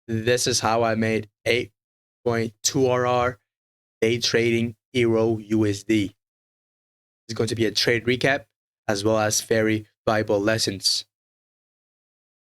This is how I made 8.2 RR day trading Euro USD. It's going to be a trade recap as well as very valuable lessons.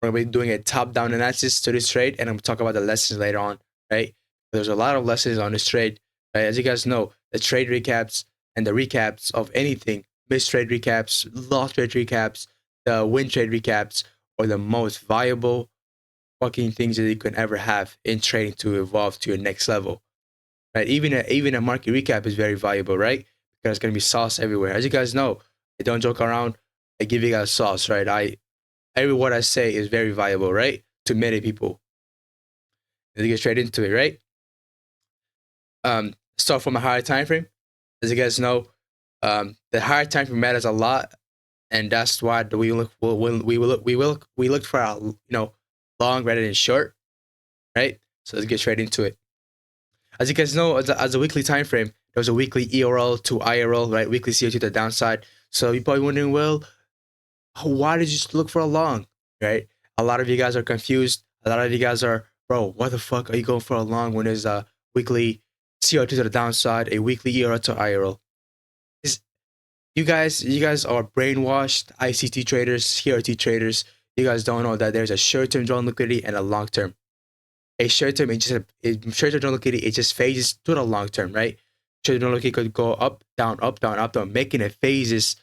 We're going to be doing a top-down analysis to this trade, and I'm going to talk about the lessons later on, right? There's a lot of lessons on this trade. Right? As you guys know, the trade recaps and the recaps of anything, missed trade recaps, lost trade recaps, the win trade recaps, are the most valuable fucking things that you can ever have in trading to evolve to your next level. Right? Even a market recap is very valuable, right? Because there's gonna be sauce everywhere. As you guys know, I don't joke around. I give you guys sauce, right? Every word I say is very valuable, right? To many people. Let's get straight into it, right? Start from a higher time frame. As you guys know, the higher time frame matters a lot, and that's why we look for a long rather than short, right? So let's get straight into it. As you guys know, as a weekly time frame, there's a weekly ERL to IRL, right? Weekly CO2 to the downside. So you're probably wondering, well, why did you just look for a long, right? A lot of you guys are confused. A lot of you guys are, bro, what the fuck are you going for a long when there's a weekly CO2 to the downside, a weekly ERL to IRL? You guys are brainwashed ICT traders, CRT traders. You guys don't know that there's a short-term drawn liquidity and a long-term. A short-term, short-term drawn liquidity, it just phases to the long-term, right? Short-term drawn liquidity could go up, down, up, down, up, down, making it phases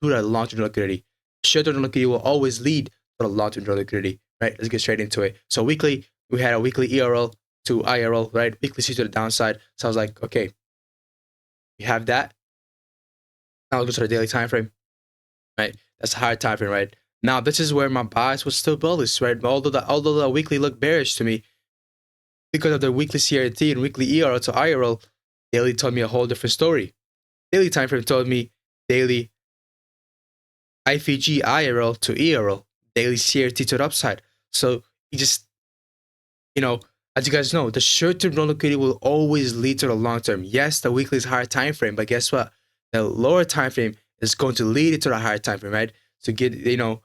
to the long-term liquidity. Short-term drawn liquidity will always lead to the long-term drawn liquidity, right? Let's get straight into it. So weekly, we had a weekly ERL to IRL, right? Weekly C to the downside. So I was like, okay, we have that. Now let's go to the daily time frame, right? That's a higher time frame, right? Now this is where my bias was still bullish, right? Although the weekly looked bearish to me because of the weekly CRT and weekly ERL to IRL, daily told me a whole different story. Daily time frame told me daily IFG IRL to ERL, daily CRT to the upside. So you just, as you guys know, the short-term liquidity will always lead to the long-term. Yes, the weekly is higher time frame, but guess what? The lower time frame is going to lead it to the higher time frame, right? To get, to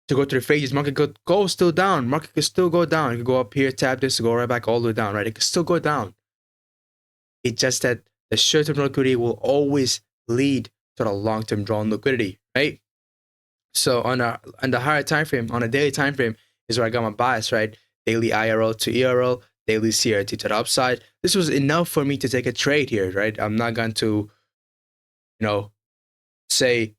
go through the phases, market could go still down. Market could still go down. It could go up here, tap this, go right back all the way down, right? It could still go down. It's just that the short-term liquidity will always lead to the long-term drawn liquidity, right? So on the higher time frame, on a daily time frame, is where I got my bias, right? Daily IRL to ERL, daily CRT to the upside. This was enough for me to take a trade here, right? I'm not going to, say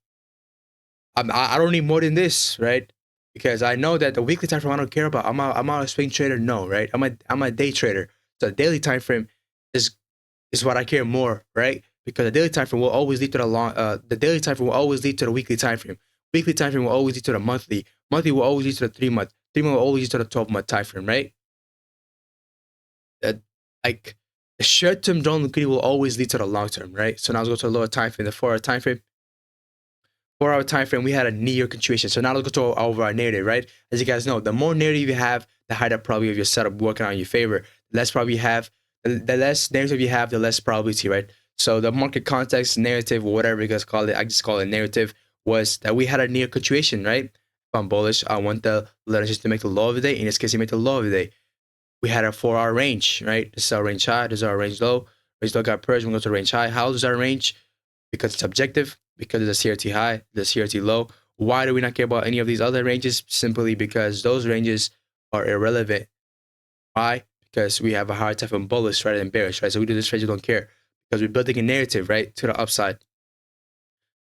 I don't need more than this, right? Because I know that the weekly time frame I don't care about. I'm a swing trader, no, right? I'm a day trader. So the daily time frame is what I care more, right? Because the daily time frame will always lead to the daily time frame will always lead to the weekly time frame. Weekly time frame will always lead to the monthly. Monthly will always lead to the 3 month. 3 month will always lead to the 12-month time frame, right? Like the short-term drawn liquidity will always lead to the long term, right? So now let's go to the lower time frame, the 4-hour time frame. 4-hour time frame, we had a near continuation. So now let's go to over our narrative, right? As you guys know, the more narrative you have, the higher the probability of your setup working on your favor. The less probably you have, the less narrative you have, the less probability, right? So the market context narrative, or whatever you guys call it, I just call it narrative, was that we had a near continuation, right? If I'm bullish, I want the letter just to make the low of the day. In this case, he made the low of the day. We had a 4-hour range, right? This is our range high, this is our range low. Range low got purged, we go to range high. How is our range? Because it's objective, because it's a CRT high, the CRT low. Why do we not care about any of these other ranges? Simply because those ranges are irrelevant. Why? Because we have a hard time from bullish rather than bearish, right? So we do this range, we don't care because we're building a narrative, right, to the upside.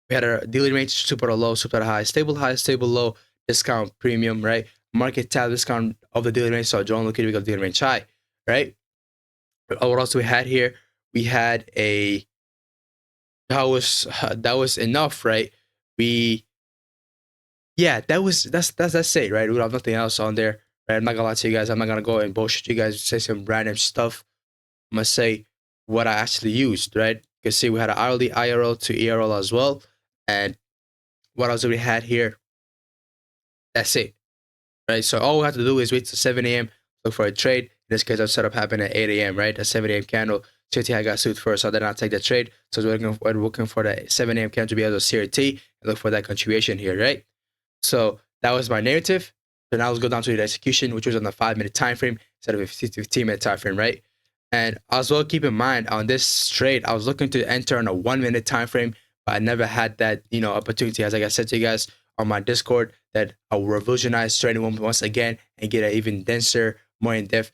We had a daily range, super low, super high, stable low, discount premium, right? Market tab discount of the daily range. So drawn liquidity, we got daily range high, right? What else we had here? We had a that was enough, right? That's it, right? We don't have nothing else on there, right? I'm not gonna lie to you guys. I'm not gonna go and bullshit you guys, say some random stuff. I'm gonna say what I actually used, right? You can see we had an hourly IRL to ERL as well. And what else do we had here? That's it, right? So all we have to do is wait till 7 a.m. look for a trade. In this case, our setup happened at 8 a.m., right? A 7 a.m. candle. CRT I got sued first, so I did not take the trade. So we're looking for the 7 a.m. candle to be able to CRT and look for that continuation here, right? So that was my narrative. So now let's go down to the execution, which was on the 5-minute time frame instead of a 15-minute time frame, right? And as well, keep in mind on this trade, I was looking to enter on a 1-minute time frame, but I never had that opportunity. As like I said to you guys on my Discord, that I will revolutionize trading once again and get an even denser, more in depth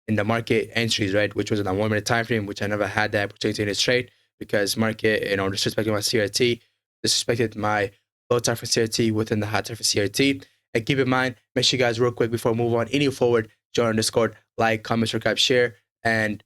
in the market entries, right? Which was in a 1-minute time frame, which I never had that opportunity in this trade because market, disrespected my CRT, disrespected my low time for CRT within the high time for CRT. And keep in mind, make sure you guys real quick before I move on, any forward, join our Discord, like, comment, subscribe, share, and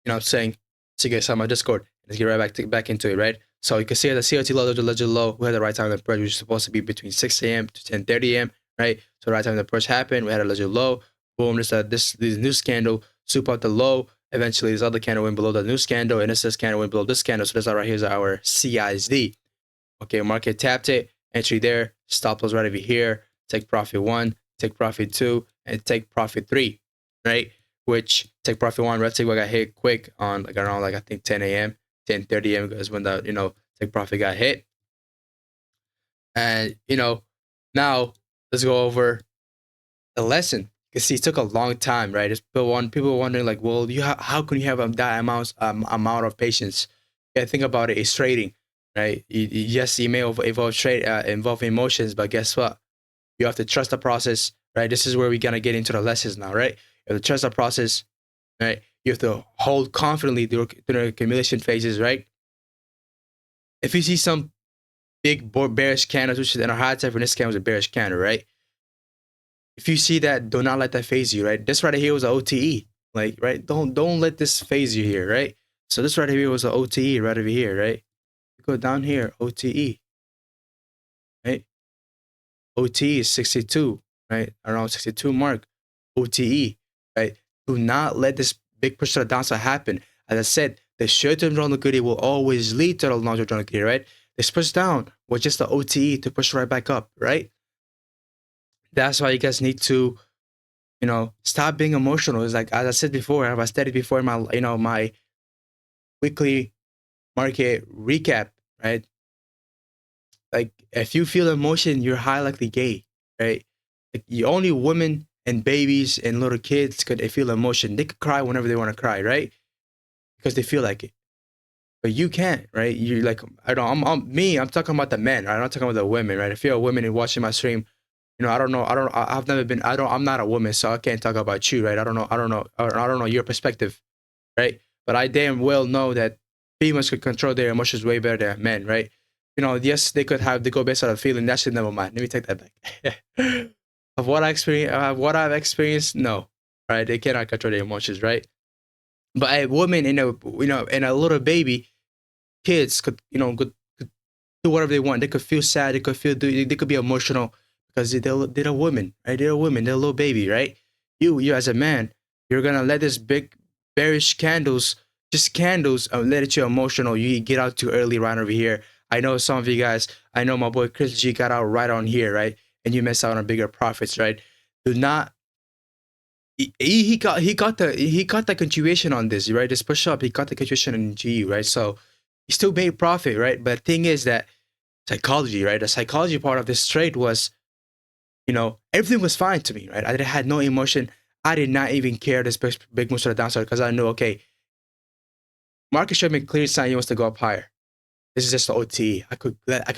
I'm saying, so you guys on my Discord. Let's get right back into it, right? So you can see the CRT low, the ledger low. We had the right time of the approach, which is supposed to be between 6 a.m. to 10:30 a.m., right? So the right time of the approach happened. We had a ledger low. Boom, this new candle, soup out the low. Eventually, this other candle went below the new candle, and this candle went below this candle. So this right here is our CISD. Okay, market tapped it, entry there, stop loss right over here, take profit 1, take profit 2, and take profit 3, right? Which take profit 1, red table got hit quick on around I think 10 a.m., 10:30 a.m. is when the take profit got hit. And now let's go over the lesson. You can see it took a long time, right? People wondering well, how can you have that amount of patience? Yeah, think about it. It's trading, right? Yes, you may involve emotions, but guess what? You have to trust the process, right? This is where we're gonna get into the lessons now, right? You have to trust the process, right? You have to hold confidently through the accumulation phases, right? If you see some big bearish candles, which is in a high time for this candle was a bearish candle, right? If you see that, do not let that phase you, right? This right here was an OTE, right? Don't let this phase you here, right? So this right here was an OTE right over here, right? Go down here, OTE, right? OTE is 62, right? Around 62 mark, OTE, right? Do not let this big push to the downside happen. As I said, the short-term liquidity will always lead to the long-term liquidity, right? This push down was just the OTE to push right back up, right? That's why you guys need to, stop being emotional. It's like, as I said before, I stated before in my, my weekly market recap, right? Like, if you feel emotion, you're highly likely gay, right? Like, only women and babies and little kids could feel emotion. They could cry whenever they want to cry, right? Because they feel like it. But you can't, right? You're like, I don't. I'm talking about the men. Right? I'm not talking about the women, right? If you're a woman and watching my stream, I don't know. I've never been. I'm not a woman, so I can't talk about you, right? I don't know your perspective, right? But I damn well know that females could control their emotions way better than men, right? Yes, they go based on a feeling. That shit, never mind. Let me take that back. Of what I've experienced, no, right? They cannot control their emotions, right? But a woman and a little baby, kids could do whatever they want. They could feel sad. They could be emotional because they're a woman, right? They're a woman. They're a little baby, right? You as a man, you're gonna let this big bearish candles, let it you emotional. You get out too early right over here. I know some of you guys. I know my boy Chris G got out right on here, right? And you miss out on bigger profits, right? Do not. He got the continuation on this, right? This push up, he got the continuation in GU, right? So he still made profit, right? But the thing is that psychology, right? The psychology part of this trade was, everything was fine to me, right? I had no emotion. I did not even care this big move to the downside because I knew, okay, market showed me a clear sign he wants to go up higher. This is just the OT. I could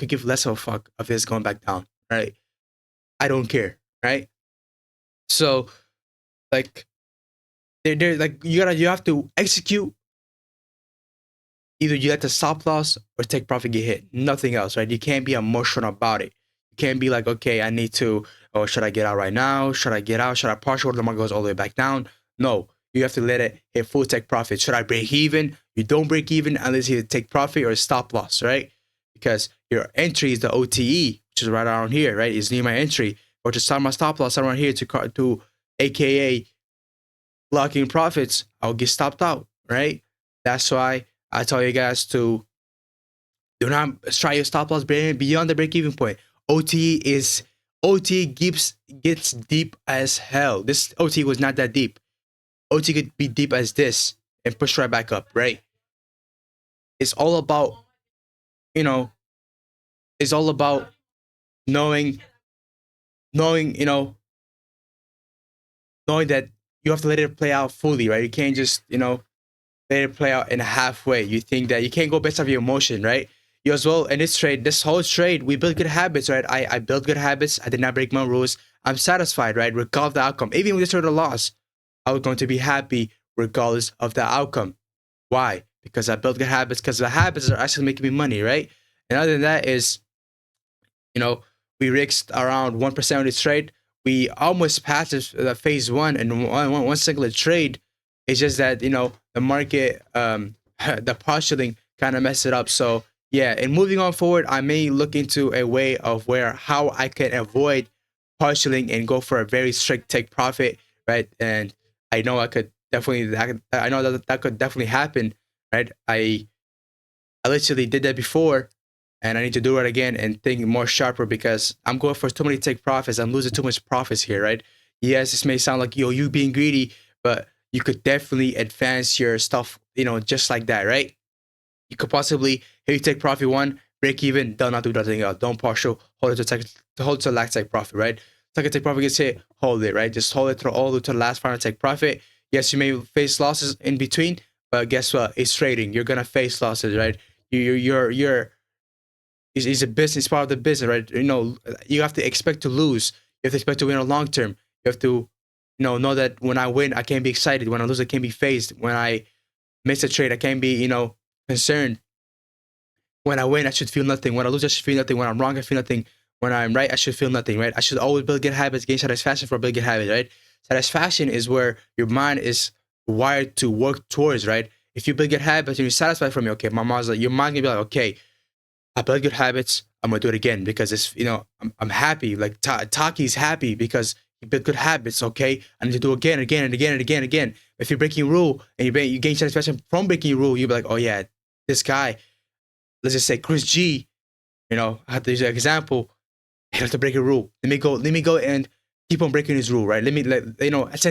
give less of a fuck of this going back down, right? I don't care, right? So, like, they're like, you have to execute. Either you let the stop loss or take profit get hit. Nothing else, right? You can't be emotional about it. You can't be like, okay, I need to, should I get out right now? Should I get out? Should I partial order the market goes all the way back down? No, you have to let it hit full take profit. Should I break even? You don't break even unless you take profit or stop loss, right? Because your entry is the OTE, which is right around here, right? It's near my entry, or to start my stop loss around here to AKA blocking profits. I'll get stopped out, right? That's why I tell you guys to do not try your stop loss beyond the break-even point. OT gets deep as hell. This OT was not that deep. OT could be deep as this and push right back up, right? It's all about, it's all about knowing knowing, knowing that you have to let it play out fully, right? You can't just, let it play out in a halfway. You think that you can't go based off your emotion, right? You as well in this trade, this whole trade, we built good habits, right? I built good habits. I did not break my rules. I'm satisfied, right? Regardless of the outcome. Even with this trade loss, I was going to be happy regardless of the outcome. Why? Because I built good habits, because the habits are actually making me money, right? And other than that is, we risked around 1% on this trade. We almost passed the phase one in one single trade. It's just that, the market, the partialing kind of messed it up. So yeah, and moving on forward, I may look into a way of how I can avoid partialing and go for a very strict take profit, right? And I know I know that could definitely happen, right? I literally did that before, and I need to do it again and think more sharper because I'm going for too many take profits. I'm losing too much profits here, right? Yes, this may sound like you being greedy, but you could definitely advance your stuff, just like that, right? You could possibly, if you take profit one, break even, don't not do nothing else. Don't partial, hold it to last take profit, right? Second take profit gets hit, hold it, right? Just hold it through all the way to the last final take profit. Yes, you may face losses in between, but guess what? It's trading. You're gonna face losses, right? You're it's a business, part of the business, right? You have to expect to lose. You have to expect to win on long term. You have to, know that when I win, I can't be excited. When I lose, I can't be phased. When I miss a trade, I can't be, concerned. When I win, I should feel nothing. When I lose, I should feel nothing. When I'm wrong, I feel nothing. When I'm right, I should feel nothing, right? I should always build good habits, gain satisfaction for building good habits, right? Satisfaction is where your mind is wired to work towards, right? If you build good habits and you're satisfied from it, okay, my mom's like, your mind gonna be like, okay, I built good habits. I'm gonna do it again because it's, I'm happy. Like Taki's happy because he built good habits. Okay, I need to do it again, again, and again, and again, and again. If you're breaking a rule and you gain satisfaction from breaking a rule, you'll be like, oh yeah, this guy, let's just say Chris G. I have to use an example. He has to break a rule. Let me go and keep on breaking his rule, right? Since let's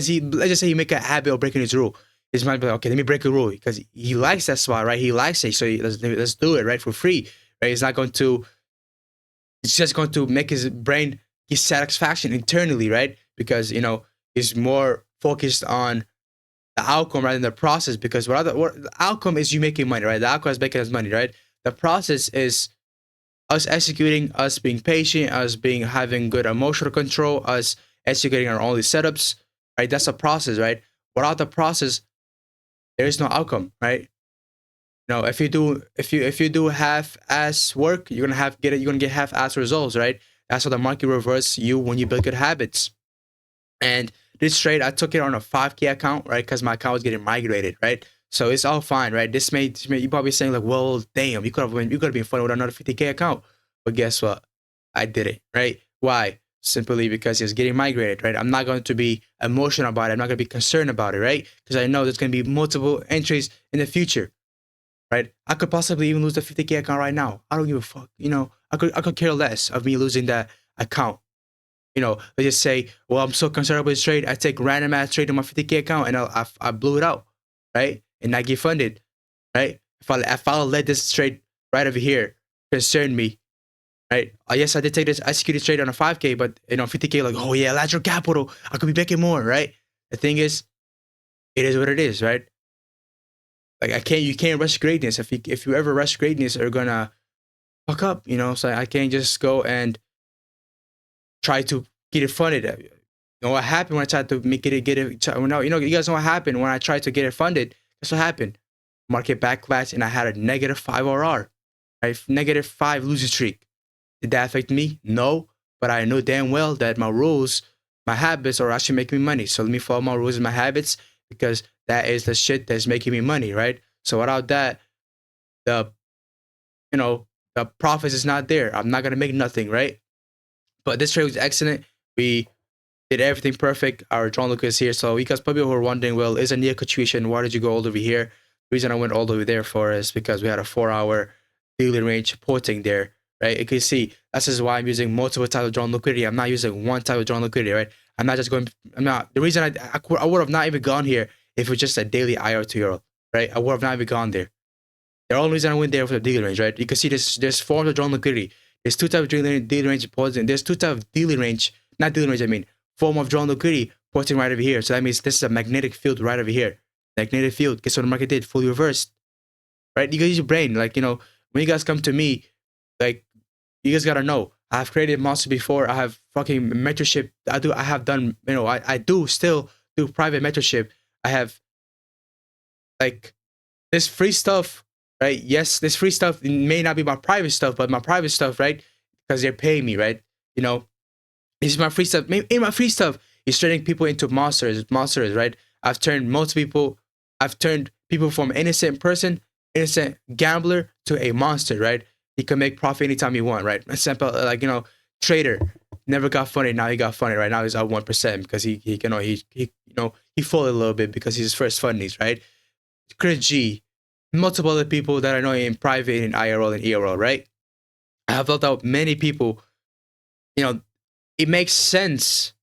just say you make a habit of breaking his rule. His mind be like, okay, let me break a rule because he likes that spot, right? He likes it, so let's do it, right, for free. Right? It's just going to make his brain get satisfaction internally, right? Because, he's more focused on the outcome rather than the process. Because what the outcome is you making money, right? The outcome is making us money, right? The process is us executing, us being patient, us having good emotional control, us executing our only setups, right? That's a process, right? Without the process, there is no outcome, right? If you do half-ass work, you're gonna get half-ass results, right? That's how the market reverses you when you build good habits. And this trade, I took it on a 5K account, right? Because my account was getting migrated, right? So it's all fine, right? This may you probably saying like, well, damn, you could have been funny with another 50K account, but guess what? I did it, right? Why? Simply because it's getting migrated, right? I'm not going to be emotional about it. I'm not going to be concerned about it, right? Because I know there's going to be multiple entries in the future. Right? I could possibly even lose the 50K account right now. I don't give a fuck. I could care less of me losing that account. Let's just say, well, I'm so concerned about this trade. I take random ass trade on my 50K account and I blew it out, right? And I get funded, right? If I let this trade right over here concern me, right? Yes, I did take this executed trade on a 5K, but 50K, like, oh yeah, lateral capital. I could be making more, right? The thing is, it is what it is, right? Like you can't rush greatness. If you ever rush greatness, you're gonna fuck up, So I can't just go and try to get it funded. What happened when I tried to get it? You guys know what happened when I tried to get it funded. That's what happened. Market backlash, and I had a -5 RR, right? -5 losing streak. Did that affect me? No, but I know damn well that my rules, my habits are actually making me money. So let me follow my rules and my habits because that is the shit that's making me money, right? So without that, the profits is not there. I'm not gonna make nothing, right? But this trade was excellent. We did everything perfect. Our John Lucas here. So you guys probably were wondering, well, is a near situation? Why did you go all over here? The reason I went all the way there for is because we had a 4-hour daily range porting there, right? You can see that's just why I'm using multiple types of drawn liquidity. I'm not using one type of drawn liquidity, right? The reason I would have not even gone here if it was just a daily IR to euro, right? I would have not even gone there. The only reason I went there for the daily range, right? You can see there's forms of drawn liquidity. There's two types of daily range porting. There's two types of daily range not dealing range, I mean, form of drawn liquidity posting right over here. So that means this is a magnetic field right over here. Magnetic field. Guess what the market did? Fully reversed. Right? You guys use your brain. Like, when you guys come to me, like, you guys gotta know. I've created monsters before. I have fucking mentorship. I have done, I do still do private mentorship. I have, like, this free stuff, right? Yes, this free stuff may not be my private stuff, but my private stuff, right? Because they're paying me, right? This is my free stuff. In my free stuff is turning people into monsters, right? I've turned people from innocent person, innocent gambler to a monster, right? He can make profit anytime he want, right? Example, like, trader never got funded. Now he got funded. Right now he's at 1% because he folded a little bit because he's his first fundings, right? Chris G, multiple other people that I know in private, in IRL and ERL, right? I have helped out many people. It makes sense.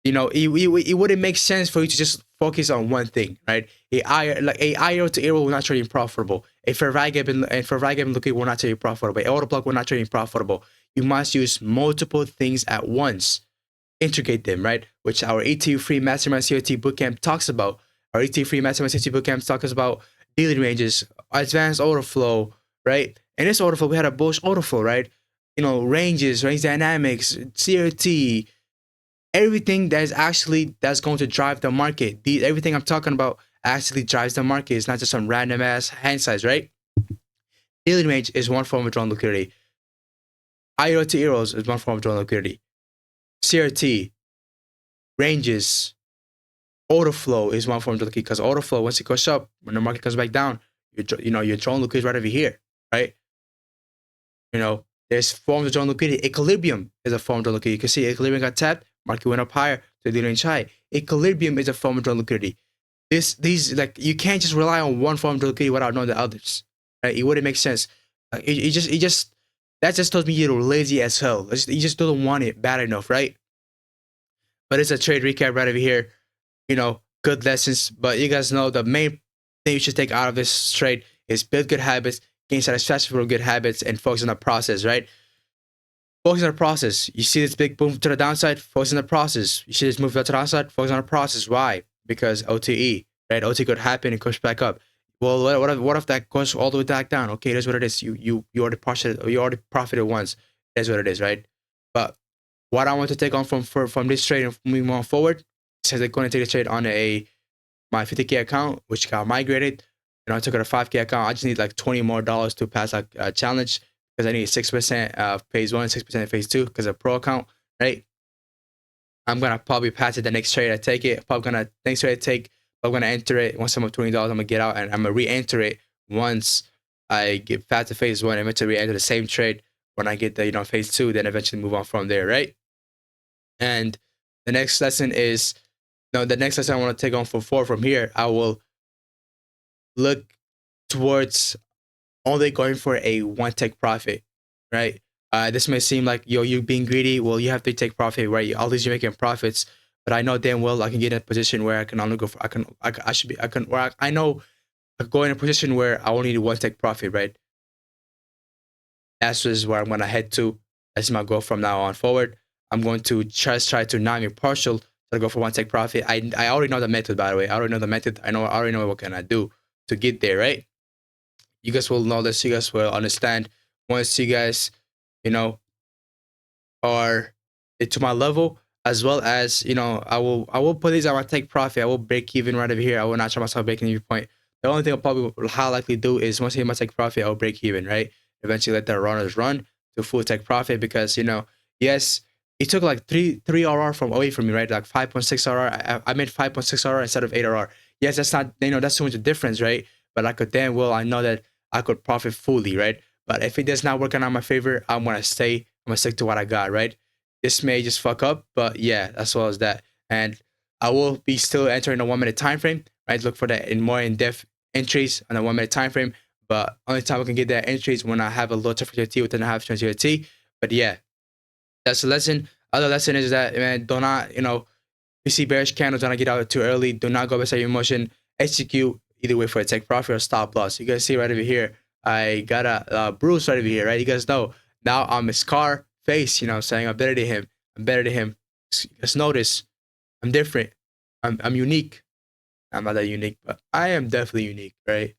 It wouldn't make sense for you to just focus on one thing, right? A IRL to ERL will not turn you profitable. A fair value gap and liquidity will not turn you profitable. A auto block will not turn you profitable. You must use multiple things at once. Integrate them, right? Which our ETU free Mastermind COT Bootcamp talks about. Our ETU free Mastermind COT Bootcamp talks about dealing ranges, advanced order flow, right? In this order flow, we had a bullish order flow, right? Ranges, range dynamics, CRT, everything that's going to drive the market. Everything I'm talking about actually drives the market. It's not just some random ass hand size, right? Daily range is one form of drawn liquidity. IRL to ERLs is one form of drawn liquidity. CRT, ranges, order flow is one form of drawn liquidity, because order flow, once it goes up, when the market comes back down, you're drawing liquidity right over here, right? There's forms of drawn liquidity. Equilibrium is a form of drawn liquidity. You can see equilibrium got tapped, market went up higher to the range high. Equilibrium is a form of drawn liquidity. You can't just rely on one form of drawn liquidity without knowing the others, right? It wouldn't make sense. That just tells me you're lazy as hell. You just don't want it bad enough, right? But it's a trade recap right over here. Good lessons. But you guys know the main thing you should take out of this trade is build good habits, gain satisfaction from good habits, and focus on the process, right? Focus on the process. You see this big boom to the downside, focus on the process. You see this move to the downside, focus on the process. Why? Because OTE, right? OTE could happen and push back up. Well, what if that goes all the way back down? Okay, that's what it is. You already profited once. That's what it is, right? But what I want to take on from this trade and moving on forward, says they're going to take a trade on my 50K account, which got migrated. I took it a 5K account. I just need like $20 more to pass a challenge, because I need 6% phase 1, 6% phase 2 because of pro account, right? I'm gonna probably pass it the next trade I take it. I'm gonna enter it. Once I'm up $20, I'm gonna get out and I'm gonna re-enter it once I get past the phase 1, eventually re-enter the same trade when I get the phase 2, then eventually move on from there, right? And the next lesson is I want to take on from here. I will look towards only going for a one take profit, right? This may seem like you being greedy. Well, you have to take profit, right? At least you're making profits. But I know damn well I can get in a position where I can only go for I know I go in a position where I only need one take profit, right? That's just where I'm gonna head to. That's my goal from now on forward. I'm going to just try to not be partial to go for one take profit. I already know the method, by the way. I already know the method. I already know what can I do to get there, right? You guys will know this. You guys will understand once you guys, are to my level, as well as I will put these on my take profit. I will break even right over here. I will not try myself breaking even point. The only thing I'll probably likely do is once I hit my take profit, I'll break even, right? Eventually let the runners run to full take profit, because yes, it took like 3 RR away from me, right? Like 5.6 RR. I made 5.6 RR instead of 8 RR. Yes, that's not that's too much of difference, right? But I could damn well, I know that I could profit fully, right? But if it does not work out in my favor, I'm gonna stick to what I got, right? This may just fuck up, but yeah, as well as that. And I will be still entering a 1 minute time frame, right? Look for that in more in-depth entries on a 1 minute time frame. But only time I can get that entries when I have a low temperature T within a half temperature T. But yeah, that's the lesson. Other lesson is that, man, do not, you see bearish candles, do not get out too early. Do not go beside your emotion. Execute either way for a take profit or stop loss. You guys see right over here, I got a bruise right over here, right? You guys know now I'm a scar face, saying I'm better than him. I'm better than him. Just notice I'm different. I'm unique. I'm not that unique, but I am definitely unique, right?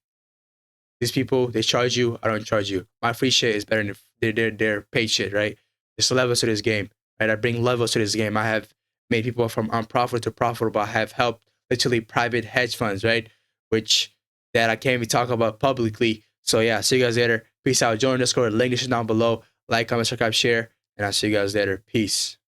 These people, they charge you, I don't charge you. My free shit is better than their paid shit, right? There's levels to this game, right? I bring levels to this game. I have made people from unprofitable to profitable. I have helped literally private hedge funds, right? Which that I can't even talk about publicly. So yeah, see you guys later. Peace out. Join the Discord. Link is down below. Like, comment, subscribe, share, and I'll see you guys later. Peace.